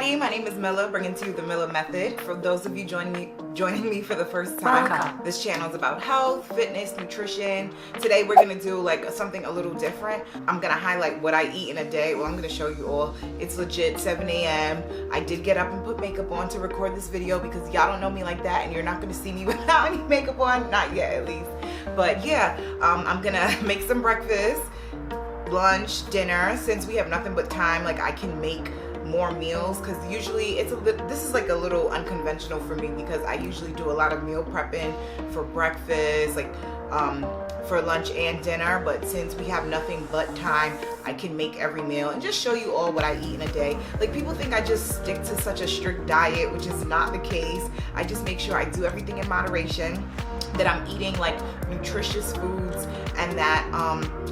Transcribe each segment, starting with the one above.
everybody, my name is Milla, bringing to you the Milla Method. For those of you joining me for the first time, this channel is about health, fitness, nutrition. Today we're gonna do like something a little different. I'm gonna highlight what I eat in a day. Well, I'm gonna show you all. It's legit 7 a.m. I did get up and put makeup on to record this video because y'all don't know me like that and you're not gonna see me without any makeup on, not yet at least. But yeah, I'm gonna make some breakfast, lunch, dinner. Since we have nothing but time, like I can make more meals because usually this is like a little unconventional for me because I usually do a lot of meal prepping for breakfast, like for lunch and dinner. But since we have nothing but time, I can make every meal and just show you all what I eat in a day. Like people think I just stick to such a strict diet, which is not the case. I just make sure I do everything in moderation, that I'm eating like nutritious foods, and that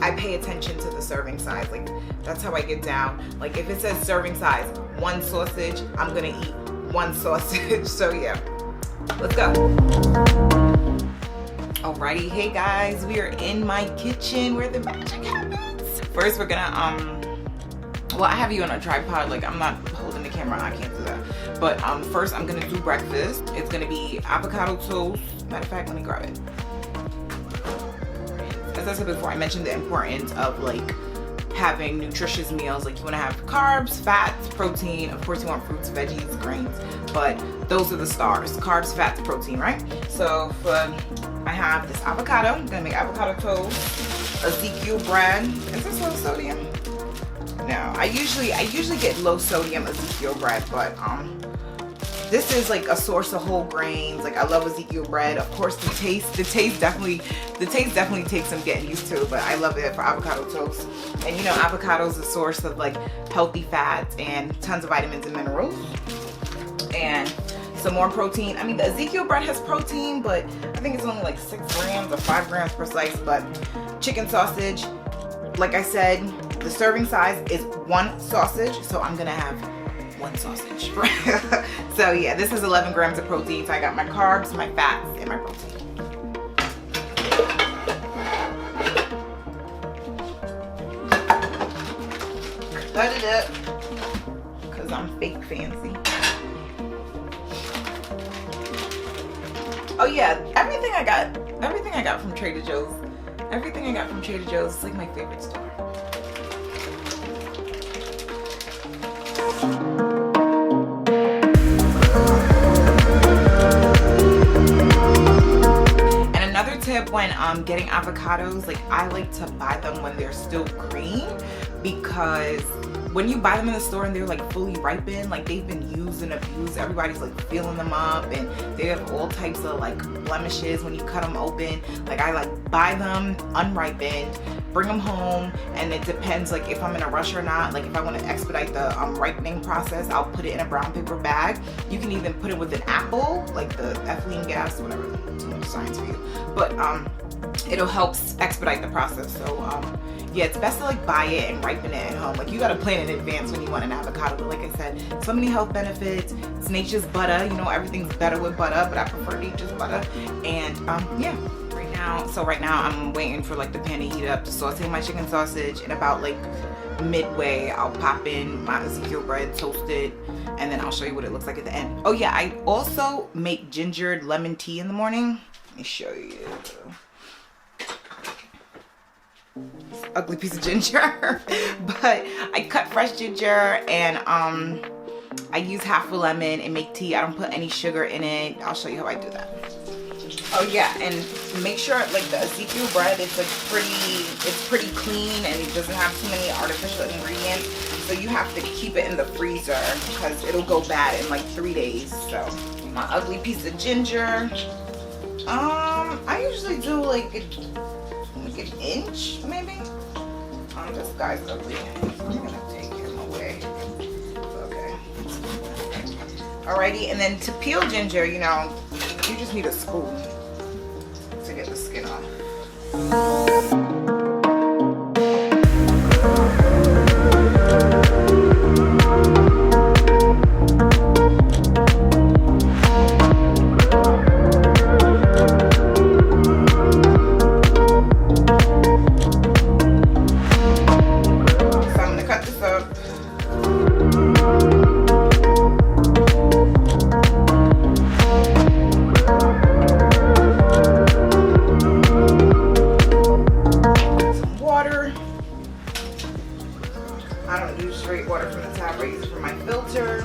I pay attention to the serving size. Like that's how I get down. Like if it says serving size 1 sausage, I'm gonna eat 1 sausage. So yeah, let's go. Alrighty, hey guys, we are in my kitchen where the magic happens. First we're gonna well, I have you on a tripod, like I'm not holding the camera, I can't do that. But first I'm gonna do breakfast. It's gonna be avocado toast. Matter of fact, let me grab it. As I said before, I mentioned the importance of like having nutritious meals. Like you wanna have carbs, fats, protein. Of course you want fruits, veggies, grains, but those are the stars. Carbs, fats, protein, right? So I have this avocado. I'm gonna make avocado toast, Ezekiel bread. Is this low sodium? No, I usually get low sodium Ezekiel bread, but this is like a source of whole grains. Like I love Ezekiel bread. Of course the taste definitely takes some getting used to, but I love it for avocado toast. And you know, avocado is a source of like healthy fats and tons of vitamins and minerals. And some more protein. I mean, the Ezekiel bread has protein, but I think it's only like 6 grams or 5 grams per slice. But chicken sausage, like I said, the serving size is 1 sausage, so I'm gonna have 1 sausage. So yeah, this is 11 grams of protein. So I got my carbs, my fats, and my protein. Cut it up, because I'm fake fancy. Oh yeah, everything I got from Trader Joe's. Everything I got from Trader Joe's is like my favorite store. And another tip when getting avocados, like I like to buy them when they're still green, because when you buy them in the store and they're like fully ripened, like they've been used and abused, everybody's like filling them up and they have all types of like blemishes when you cut them open. Like I like buy them unripened, bring them home, and it depends like if I'm in a rush or not. Like if I want to expedite the ripening process, I'll put it in a brown paper bag. You can even put it with an apple, like the ethylene gas, whatever, too much science for you, but it'll help expedite the process. So yeah, it's best to like buy it and ripen it at home. Like you gotta plan in advance when you want an avocado. But like I said, so many health benefits. It's nature's butter. You know, everything's better with butter, but I prefer nature's butter. And yeah, right now I'm waiting for like the pan to heat up to saute my chicken sausage. And about like midway, I'll pop in my Ezekiel bread, toast it, and then I'll show you what it looks like at the end. Oh yeah, I also make gingered lemon tea in the morning. Let me show you. Ugly piece of ginger. But I cut fresh ginger and I use half a lemon and make tea. I don't put any sugar in it. I'll show you how I do that. Oh yeah, and make sure like the Ezekiel bread is like pretty clean and it doesn't have too many artificial ingredients. So you have to keep it in the freezer because it'll go bad in like 3 days. So my ugly piece of ginger. I usually do like an inch maybe. This guy's ugly. I'm gonna take him away. Okay. Alrighty, and then to peel ginger, you know, you just need a spoon to get the skin off. I don't do straight water from the tap. I use it for my filter.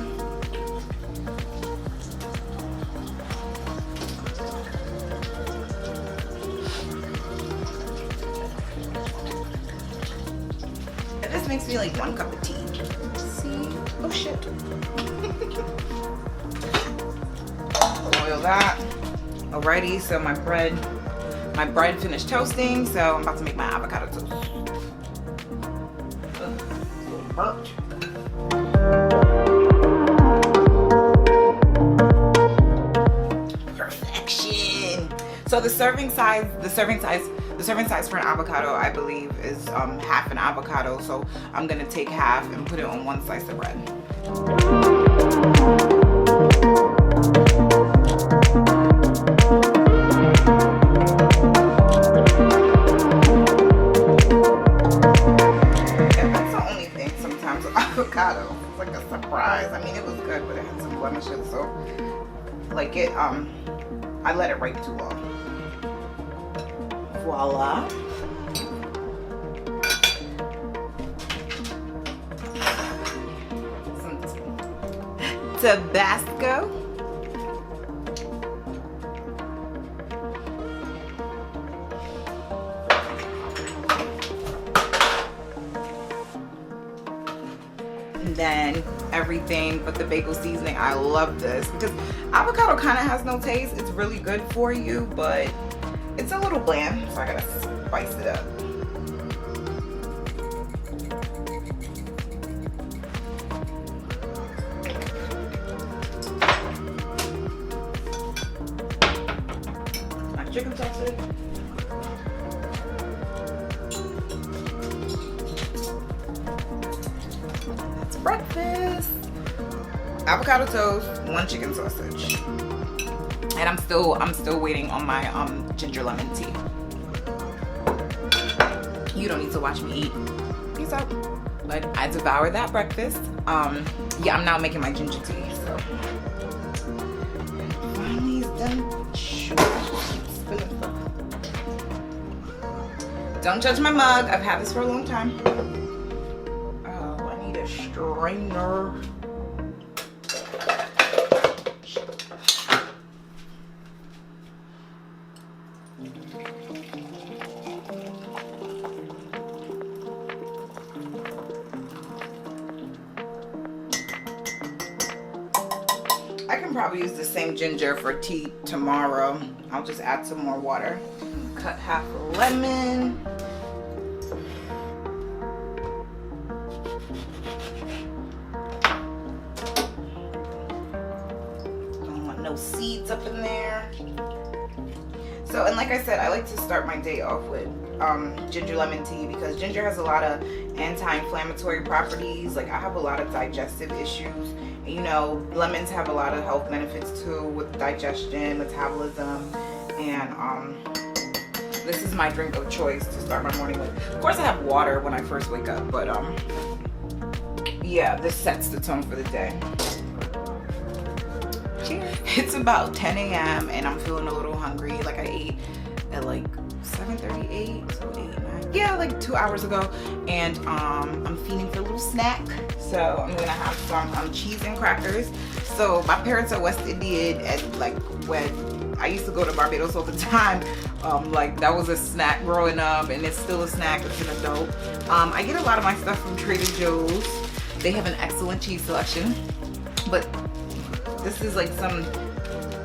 And this makes me like 1 cup of tea. See? Oh shit. Oil that. Alrighty, so my bread finished toasting, so I'm about to make my avocado toast. Perfection. So the serving size for an avocado, I believe, is half an avocado. So I'm gonna take half and put it on 1 slice of bread. Avocado. It's like a surprise. I mean, it was good, but it had some blemishes, so like it I let it ripe too long. Voila. Some Tabasco. And then everything but the bagel seasoning. I love this because avocado kind of has no taste. It's really good for you, but it's a little bland, so I gotta spice it up. My chicken sausage. Breakfast. Avocado toast, 1 chicken sausage. And I'm still waiting on my ginger lemon tea. You don't need to watch me eat. Peace out. But I devoured that breakfast. Yeah, I'm now making my ginger tea. So finally it's done. Spilling stuff. Don't judge my mug. I've had this for a long time. Strainer. I can probably use the same ginger for tea tomorrow. I'll just add some more water. Cut half a lemon. No seeds up in there. So, and like I said, I like to start my day off with ginger lemon tea because ginger has a lot of anti-inflammatory properties. Like, I have a lot of digestive issues, and you know, lemons have a lot of health benefits too with digestion, metabolism, and this is my drink of choice to start my morning with. Of course I have water when I first wake up, but yeah, this sets the tone for the day. It's about 10 a.m. and I'm feeling a little hungry. Like, I ate at like 7:38, so 8, 9, yeah, like 2 hours ago, and I'm feeding for a little snack. So I'm gonna have some cheese and crackers. So my parents are West Indian, and like when I used to go to Barbados all the time, like that was a snack growing up, and it's still a snack as an adult. I get a lot of my stuff from Trader Joe's. They have an excellent cheese selection, but this is like some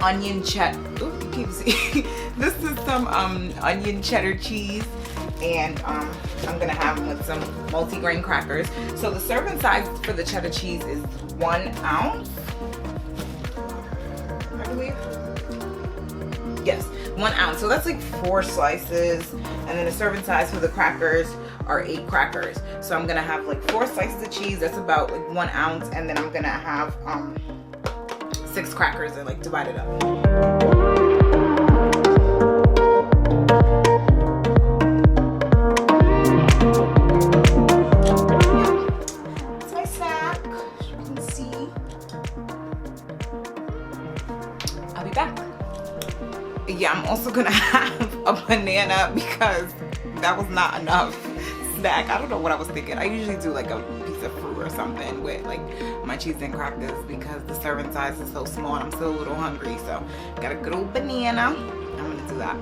onion cheddar. Ooh, you can't see. This is some onion cheddar cheese, and I'm gonna have them with some multi-grain crackers. So the serving size for the cheddar cheese is 1 ounce, I believe. Yes, 1 ounce. So that's like 4 slices, and then the serving size for the crackers are 8 crackers. So I'm gonna have like 4 slices of cheese. That's about like 1 ounce, and then I'm gonna have 6 crackers and like divide it up. It's my snack, as you can see. I'll be back. Yeah, I'm also gonna have a banana because that was not enough snack. I don't know what I was thinking. I usually do like a piece of fruit or something with like my cheese and crackers because the serving size is so small and I'm still a little hungry. So got a good old banana. I'm gonna do that.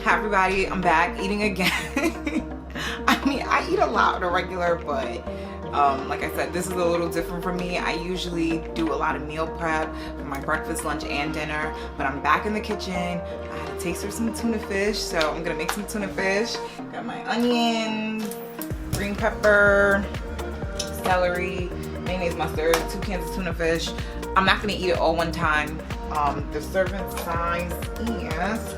Hi everybody, I'm back eating again. I mean, I eat a lot on a regular, but like I said, this is a little different for me. I usually do a lot of meal prep for my breakfast, lunch, and dinner, but I'm back in the kitchen. I had a taste of some tuna fish, so I'm gonna make some tuna fish. Got my onions, green pepper, celery, mayonnaise, mustard, 2 cans of tuna fish. I'm not gonna eat it all one time. The serving size is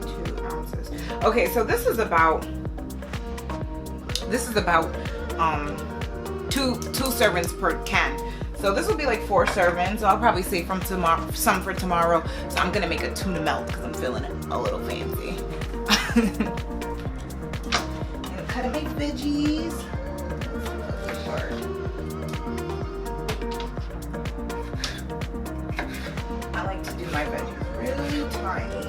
2 ounces. Okay, so this is about two servings per can. So this will be like 4 servings. So I'll probably save some for tomorrow. So I'm gonna make a tuna melt because I'm feeling it a little fancy. And cut and make veggies. I like to do my veggies really tiny.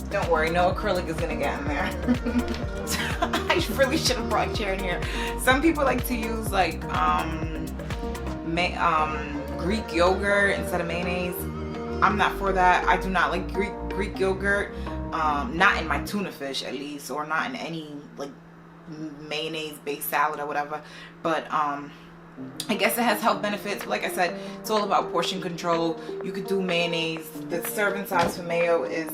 Don't worry, no acrylic is gonna get in there. I really should have brought a chair in here. Some people like to use like Greek yogurt instead of mayonnaise. I'm not for that. I do not like Greek yogurt. Not in my tuna fish at least, or not in any like mayonnaise based salad or whatever. But I guess it has health benefits. But like I said, it's all about portion control. You could do mayonnaise. The serving size for mayo is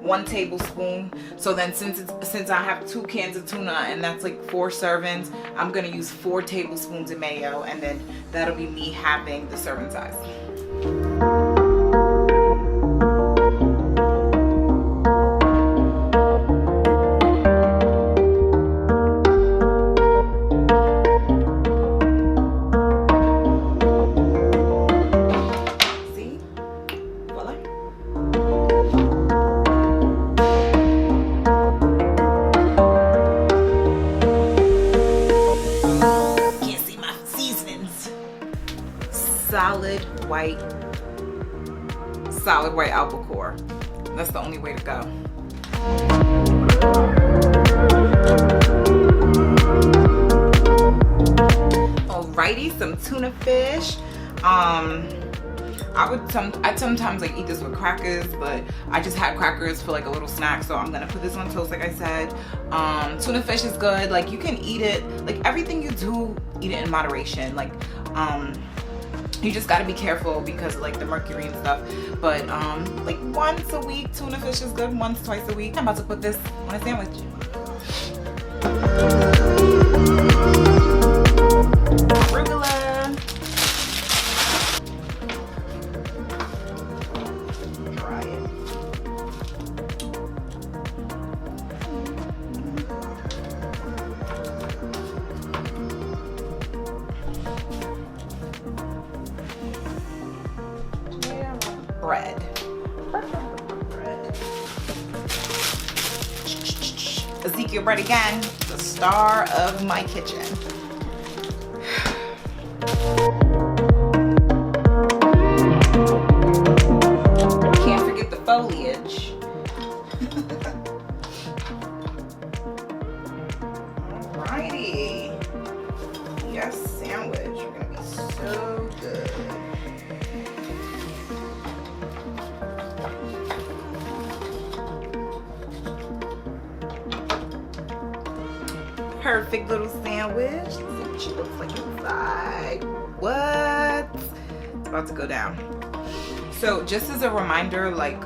1 tablespoon. So then since I have 2 cans of tuna and that's like 4 servings, I'm gonna use 4 tablespoons of mayo, and then that'll be me having the serving size. Solid white albacore. That's the only way to go. Alrighty, some tuna fish. I'd sometimes like eat this with crackers, but I just had crackers for like a little snack, so I'm gonna put this on toast like I said. Tuna fish is good. Like you can eat it, like everything you do, eat it in moderation. Like you just gotta be careful because of like the mercury and stuff. But like once a week, tuna fish is good. Once, twice a week. I'm about to put this on a sandwich. Arugula. Try it. Bread. Ezekiel bread again, the star of my kitchen. Can't forget the foliage. Alrighty. Yes, sandwich. You're gonna be so good. Perfect little sandwich. Let's see what she looks like inside. What? It's about to go down. So just as a reminder, like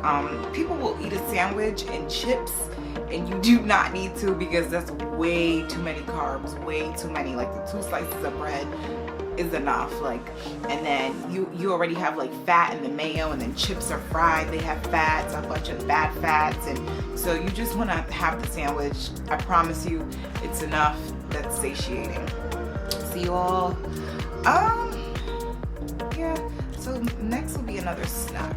people will eat a sandwich and chips, and you do not need to, because that's way too many carbs, way too many. Like the 2 slices of bread is enough. Like, and then you already have like fat in the mayo, and then chips are fried, they have fats, a bunch of bad fats, and so you just want to have the sandwich. I promise you it's enough. That's satiating. See you all. Yeah, so next will be another snack.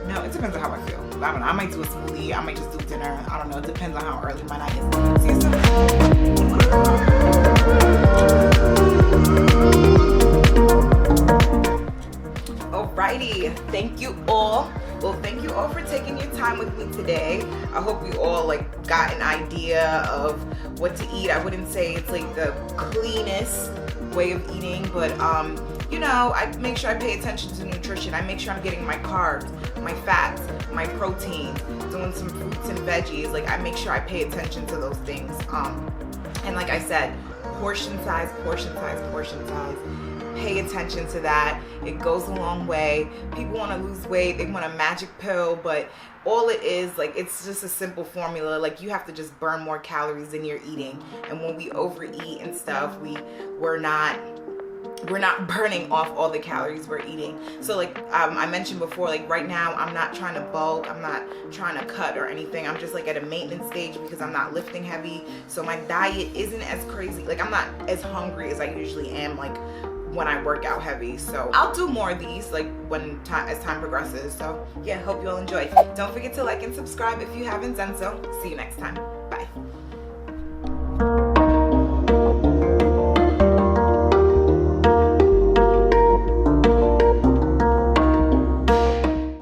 No, it depends on how I feel. I don't know, I might do a smoothie, I might just do dinner, I don't know, it depends on how early my night is. See you soon. Alrighty, thank you all Well, thank you all for taking your time with me today. I hope you all like got an idea of what to eat. I wouldn't say it's like the cleanest way of eating, but you know, I make sure I pay attention to nutrition. I make sure I'm getting my carbs, my fats, my protein, doing some fruits and veggies. Like, I make sure I pay attention to those things. And like I said, portion size. Pay attention to that. It goes a long way. People want to lose weight, they want a magic pill, but all it is, like, it's just a simple formula. Like, you have to just burn more calories than you're eating. And when we overeat and stuff, we're not burning off all the calories we're eating. So like I mentioned before, like right now I'm not trying to bulk, I'm not trying to cut or anything. I'm just like at a maintenance stage because I'm not lifting heavy. So my diet isn't as crazy. Like, I'm not as hungry as I usually am like when I work out heavy. So I'll do more of these like as time progresses. So yeah, hope you all enjoy. Don't forget to like and subscribe if you haven't done so. See you next time. Bye.